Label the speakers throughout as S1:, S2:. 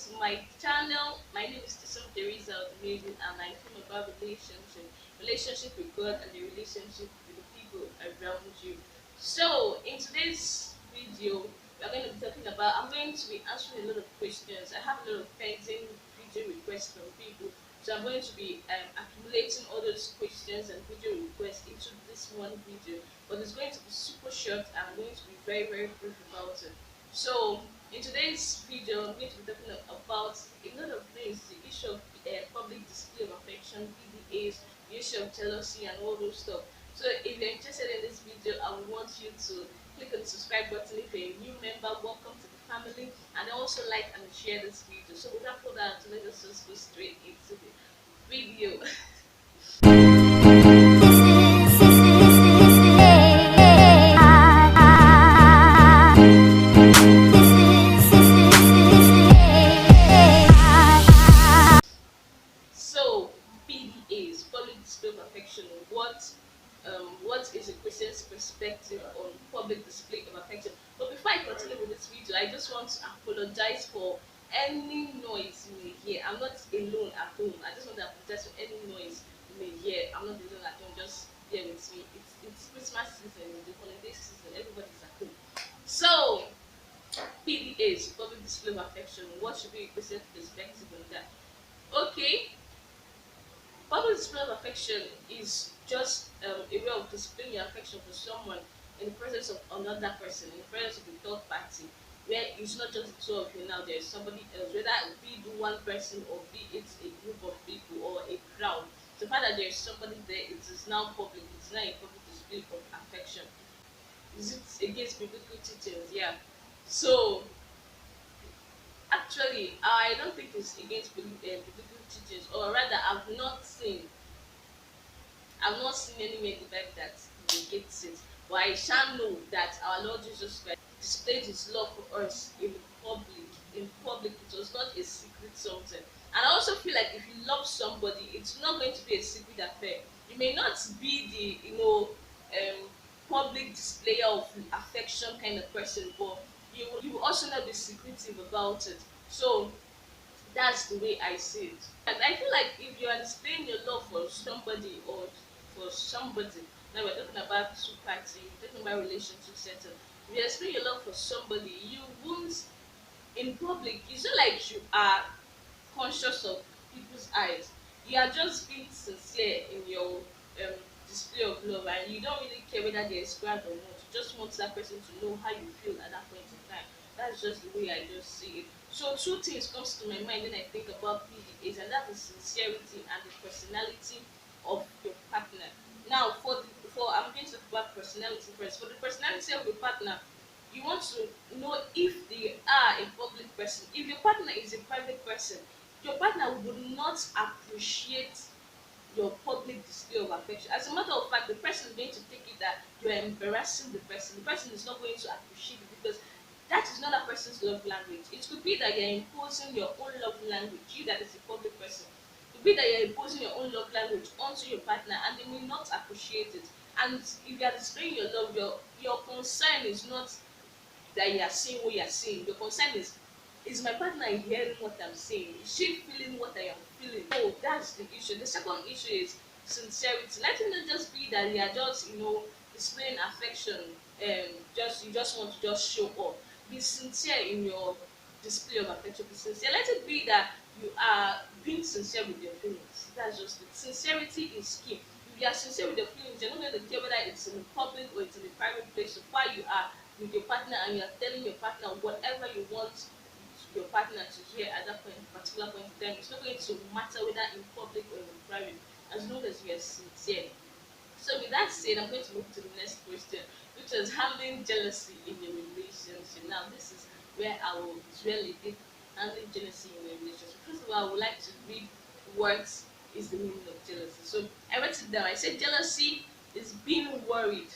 S1: to my channel. My name is Teresa Amazing, and I talk about relationship with God, and the relationship with the people around you. So, in today's video, we are going to be talking about. I'm going to be answering a lot of questions. I have a lot of pending video requests from people, so I'm going to be accumulating all those questions and video requests into this one video. But it's going to be super short, and I'm going to be very, very brief about it. So, in today's video, I'm going to be talking about a lot of things: the issue of public display of affection, PDAs, the issue of jealousy, and all those stuff. So, if you're interested in this video, I would want you to click on the subscribe button if you're a new member. Welcome to the family, and also like and share this video. So, without further ado, let us just go straight into the video. So, PDAs, public display of affection. What is a Christian's perspective on public display of affection? But before I continue with this video, I just want to apologize for any noise you may hear. I'm not alone at home. I just want to apologize for any noise you may hear. I'm not alone at home. Just bear with me. It's Christmas season, the holiday season. Everybody's at home. So, PDAs, public display of affection. What should be a Christian's perspective on that? Okay, public display of affection is just a way of displaying your affection for someone in the presence of another person, in the presence of a third party, where it's not just the two of you now, there's somebody else, whether it be the one person or be it a group of people or a crowd. The fact that there's somebody there, it is now public, it's now a public display of affection. Is it against biblical teachings? Yeah. So, actually, I don't think it's against biblical teachings, or rather, I've not seen anywhere in the Bible that negates it. But I shall know that our Lord Jesus Christ displayed His love for us in public. In public, it was not a secret something. And I also feel like if you love somebody, it's not going to be a secret affair. You may not be the public displayer of affection kind of person, but you will also not be secretive about it. So that's the way I see it. And I feel like if you are displaying your love for somebody or for somebody, now we're talking about two parties, we're talking about relationship setting. If you explain your love for somebody, you won't in public. It's not like you are conscious of people's eyes. You are just being sincere in your display of love, and you don't really care whether they ascribe or not. You just want that person to know how you feel at that point in time. That's just the way I just see it. So two things comes to my mind when I think about PDAs, and that is sincerity and the personality of your partner. Now, for I'm going to talk about personality first. For the personality of your partner, you want to know if they are a public person. If your partner is a private person, your partner would not appreciate your public display of affection. As a matter of fact, the person is going to take it that you are embarrassing the person. The person is not going to appreciate it because that is not that person's love language. It could be that you're imposing your own love language, you that is a public person. It could be that you're imposing your own love language onto your partner and they may not appreciate it. And if you are displaying your love, your concern is not that you are seeing what you are seeing. Your concern is my partner hearing what I'm saying? Is she feeling what I am feeling? Oh, that's the issue. The second issue is sincerity. Let it not just be that you are just, displaying affection and you just want to just show off. Be sincere in your display of affection. Be sincere. Let it be that you are being sincere with your feelings. That's just it. Sincerity is key. If you are sincere with your feelings, you're not going to care whether it's in the public or it's in the private place. So far you are with your partner and you are telling your partner whatever you want your partner to hear at that particular point in time. It's not going to matter whether in public or in private, as long as you are sincere. So with that said, I'm going to move to the next question, which is handling jealousy in a relationship. Now this is where I will dwell a bit. Handling jealousy in a relationship. First of all, I would like to read what is the meaning of jealousy. So I wrote it down. I said jealousy is being worried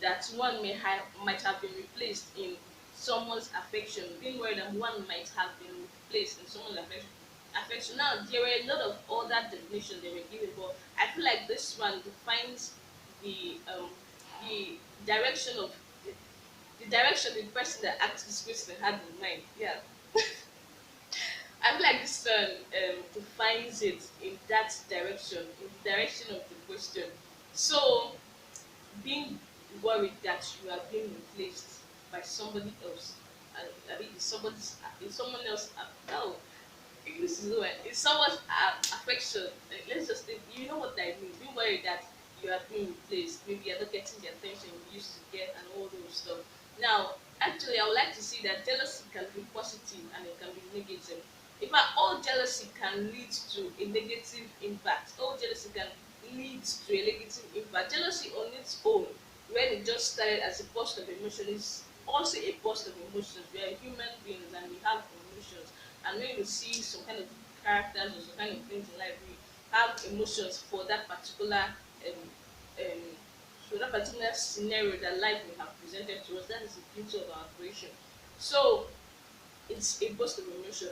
S1: that one might have been replaced in someone's affection, being worried that one might have been replaced in someone's affection. Now there were a lot of other definitions they were given, but I feel like this one defines the the direction of the direction the person that asked this question had in mind. Yeah, I feel like this defines it in that direction, in the direction of the question. So, being worried that you are being replaced by somebody else, and I mean, is someone else. No, this is where it's someone's affection. Like, let's just think, you know what I mean. Being worried that you are being replaced, maybe you're not getting the attention you used to get, and all those stuff. Now, actually, I would like to see that jealousy can be positive and it can be negative. In fact, all jealousy can lead to a negative impact. All jealousy can lead to a negative impact. Jealousy on its own, when it just started as a burst of emotion, is also a burst of emotions. We are human beings and we have emotions. And when you see some kind of characters or some kind of things in life, we have emotions for that particular um, for that particular scenario that life may have presented to us. That is the beauty of our creation. So it's a burst of emotion.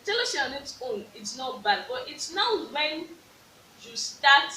S1: Jealousy on its own, it's not bad, but it's now when you start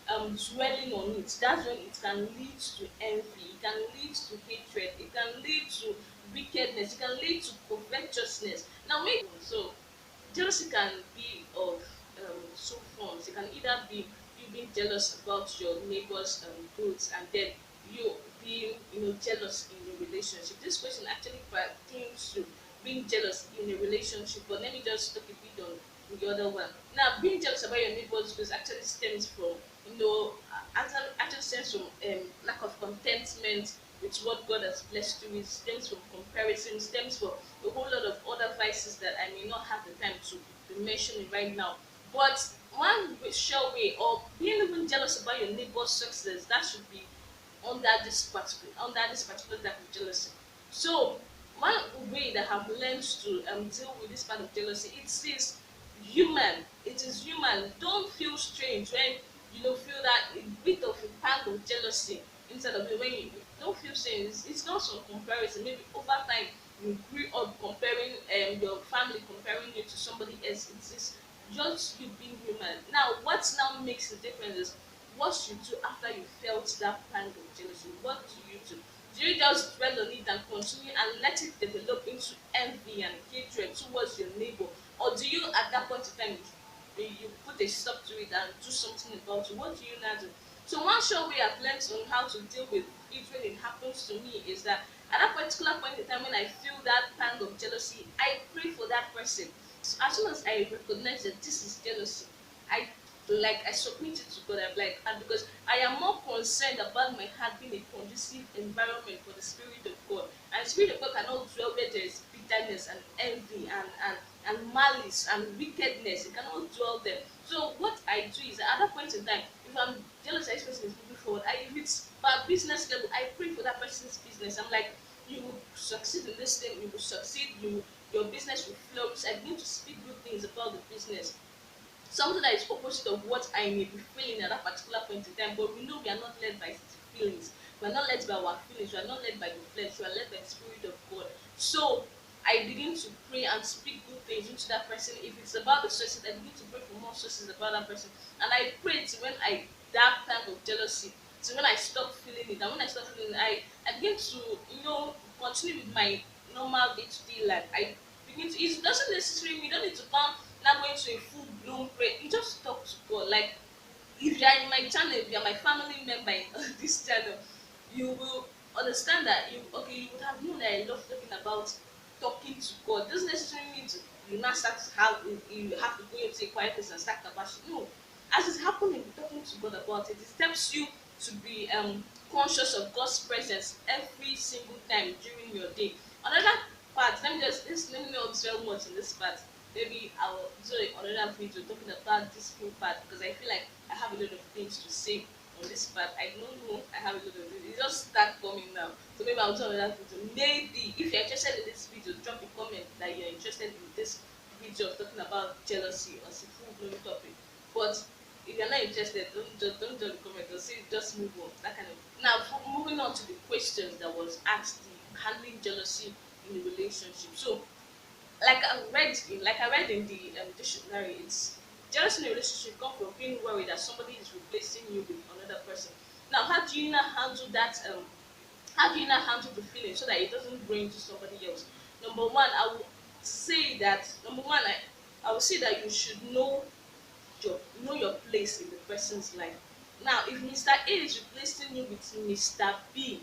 S1: dwelling on it, that's when it can lead to envy, it can lead to hatred, it can lead to wickedness, it can lead to covetousness. Now maybe so jealousy can be of two forms. It can either be you being jealous about your neighbor's goods, and then you being jealous in a relationship. This question actually pertains to being jealous in a relationship, but let me just talk a bit on the other one. Now, being jealous about your neighbor's goods actually stems from actually stems from lack of contentment with what God has blessed you with, stems from comparison, stems from a whole lot of other vices that I may not have the time to be mentioning right now. But one sure way, or being even jealous about your neighbor's success, that should be under this particular type of jealousy. So one way that I've learned to deal with this part of jealousy, it is human. It is human. Don't feel strange when feel that a bit of a pang of jealousy instead of when you don't feel strange. It's not some comparison. Maybe over time you grew up comparing your family comparing you to somebody else. It is just you being human. Now, what now makes the difference is what you do after you felt that pang of jealousy. What do you do? Do you just dwell on it and continue and let it develop into envy and hatred towards your neighbor? Or do you at that point in time you put a stop to it and do something about it? What do you now do? So one sure way I've learned on how to deal with it when it happens to me is that at that particular point in time when I feel that pang of jealousy, I pray for that person. So as soon as I recognize that this is jealousy, I I submit it to God. I'm like, and because I am more concerned about my heart being a conducive environment for the Spirit of God. And the Spirit of God cannot dwell where there is bitterness and envy and malice and wickedness. It cannot dwell there. So what I do is at that point in time, if I'm jealous that this person is moving forward, if it's by business level, I pray for that person's business. I'm like, you will succeed in this thing, you will succeed, your business will flourish. I begin to speak good things about the business, something that is opposite of what I may be feeling at that particular point in time. But we know we are not led by feelings. We are not led by our feelings. We are not led by the flesh. We are led by the Spirit of God. So I begin to pray and speak good things into that person. If it's about the sources, I begin to pray for more sources about that person. And I pray to when I that kind of jealousy. So when I stop feeling it, and when I stop feeling it, I begin to continue with my normal day-to-day life. I begin to. It doesn't necessarily mean you don't need to come now going to a full blown prayer. You just talk to God. Like if you are in my channel, if you are my family member in this channel, you will understand that you would have known that I love talking about talking to God. It doesn't necessarily mean to you now start to have you have to go into a quiet place and start about it. No. As it's happening, talking to God about it, it helps you to be conscious of God's presence every single time during your day. Another part, let me not dwell much in this part. Maybe I'll do another video talking about this full part because I feel like I have a lot of things to say on this part. I don't know, I have a lot of things. It just start coming now. So maybe I'll do another video. Maybe if you're interested in this video, drop a comment that you're interested in this video talking about jealousy or a full blown topic. But if you're not interested, don't drop a comment or say just move on. That kind of now moving on to the questions that was asked, the handling jealousy in a relationship. So like I read in the dictionary, it's jealousy in a relationship come from being worried that somebody is replacing you with another person. Now, how do you now handle that How do you not handle the feeling so that it doesn't bring to somebody else? Number one, I would say that you should know your place in the person's life. Now, if Mr. A is replacing you with Mr. B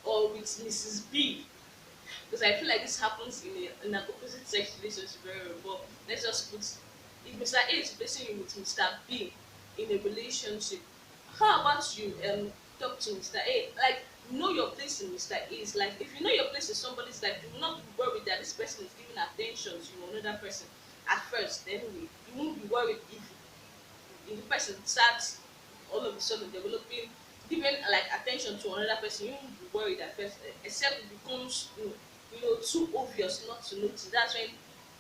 S1: or with Mrs. B, because I feel like this happens in an opposite sex relationship very well. But let's just put, if Mr. A is placing you with Mr. B in a relationship, how about you talk to Mr. A? Like, know your place in Mr. A's life. If you know your place in somebody's life, you will not be worried that this person is giving attention to another person at first. Anyway, you won't be worried if the person starts all of a sudden developing, giving like attention to another person. You won't be worried at first, except it becomes too obvious not to notice. That's when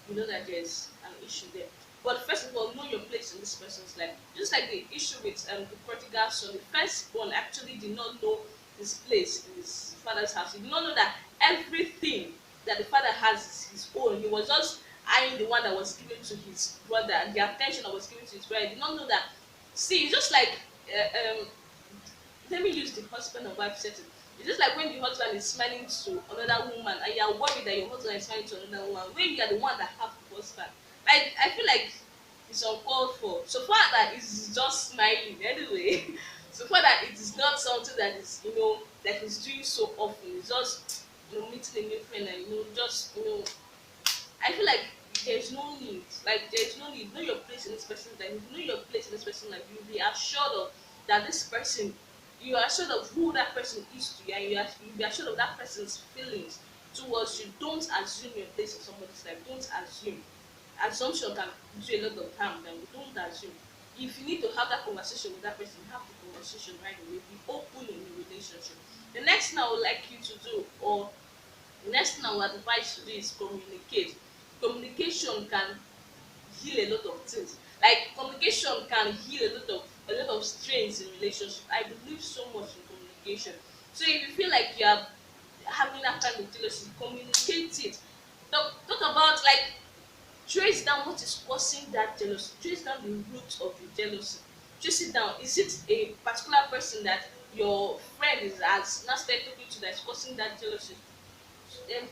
S1: you know that there's an issue there. But first of all, know your place in this person's life. Just like the issue with the prodigal son, the firstborn actually did not know his place in his father's house. He did not know that everything that the father has is his own. He was just eyeing the one that was given to his brother, and the attention that was given to his brother. He did not know that. See, it's just like let me use the husband and wife setting. It's just like when the husband is smiling to another woman and you are worried that your husband is smiling to another woman when you are the one that have the husband. Like, I feel like it's uncalled for. So far that it's just smiling anyway. So far that it is not something that is that he's doing so often. It's just meeting a new friend and just I feel like there's no need. Like, there's no need. Know your place in this person's life. If you know your place in this person's life, you'll be assured of that this person. You are assured of who that person is to you, and you'll be assured of that person's feelings towards you. Don't assume your place in somebody's life. Don't assume. Assumption can do a lot of harm. Then don't assume. If you need to have that conversation with that person, have the conversation right away. Be open in the relationship. The next thing I would like you to do, or the next thing I would advise you to do, is communicate. Communication can heal a lot of things. Like, communication can heal a lot of strains in relationship. I believe so much in communication. So if you feel like you are having that kind of jealousy, communicate it. Talk about, like, trace down what is causing that jealousy. Trace down the root of the jealousy. Trace it down. Is it a particular person that your friend has now started talking to that is causing that jealousy?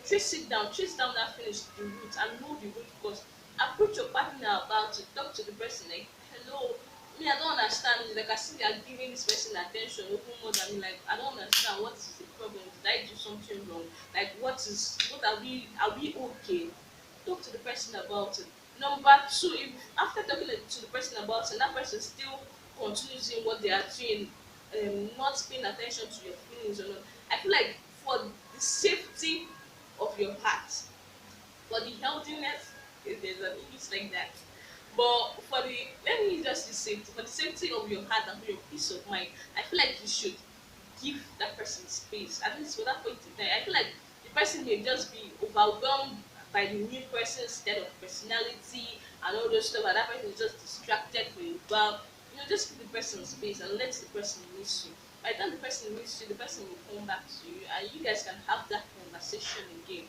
S1: Trace down that finish the root and know the root cause. Approach your partner about it. Talk to the person like, hello, me, I don't understand. Like, I see you are giving this person attention even more than me. Like, I don't understand what is the problem. Did I do something wrong? Like, what are we okay? Talk to the person about it. Number two, if after talking to the person about it, that person still continues in what they are doing, not paying attention to your feelings or not, I feel like for the safety of your heart, for the healthiness, if there's an English like that, but for the let me just use safety, for the safety of your heart and for your peace of mind, I feel like you should give that person space. At least for that point in time, I feel like the person may just be overwhelmed by the new person's set of personality and all those stuff, and that person is just distracted for a while. Just give the person space and let the person miss you. By the time the person misses you, the person will come back to you, and you guys can have that conversation again.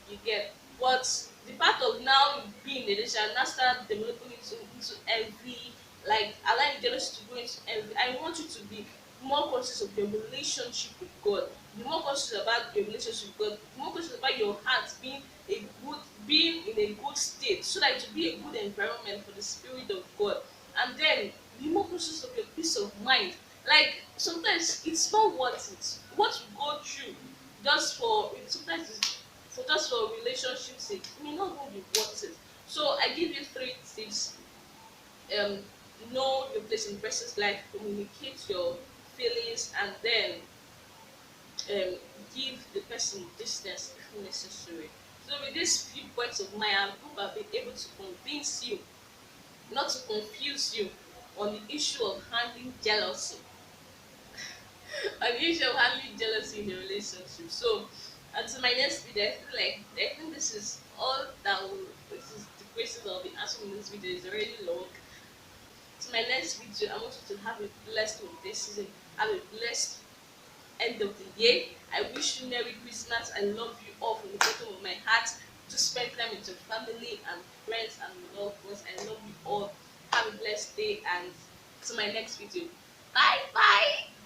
S1: You get what the part of now being in a relationship and now start developing into envy, like allowing jealousy to go into envy. I want you to be more conscious of your relationship with God. Be more conscious about your relationship with God. Be more conscious about your heart being in a good state, so that it will be a good environment for the Spirit of God. And then be more conscious of your peace of mind. Like, sometimes it's not worth it. What you go through just for sometimes it's for just for relationship sake, it may not even be worth it. So I give you three tips. Um, know your place in the person's life, communicate your feelings, and then um, give the person distance if necessary. So with these few points of mine, I hope I've been able to convince you, not to confuse you, on the issue of handling jealousy. On the issue of handling jealousy in a relationship. So until my next video, I think this is all this is the questions I'll be answering in this video. Is already long. To my next video, I want you to have a blessed holiday season. Have a blessed end of the year. I wish you Merry Christmas. I love you all from the bottom of my heart. Just spend time with your family and friends and loved ones. I love you all. Have a blessed day, and to my next video. Bye bye.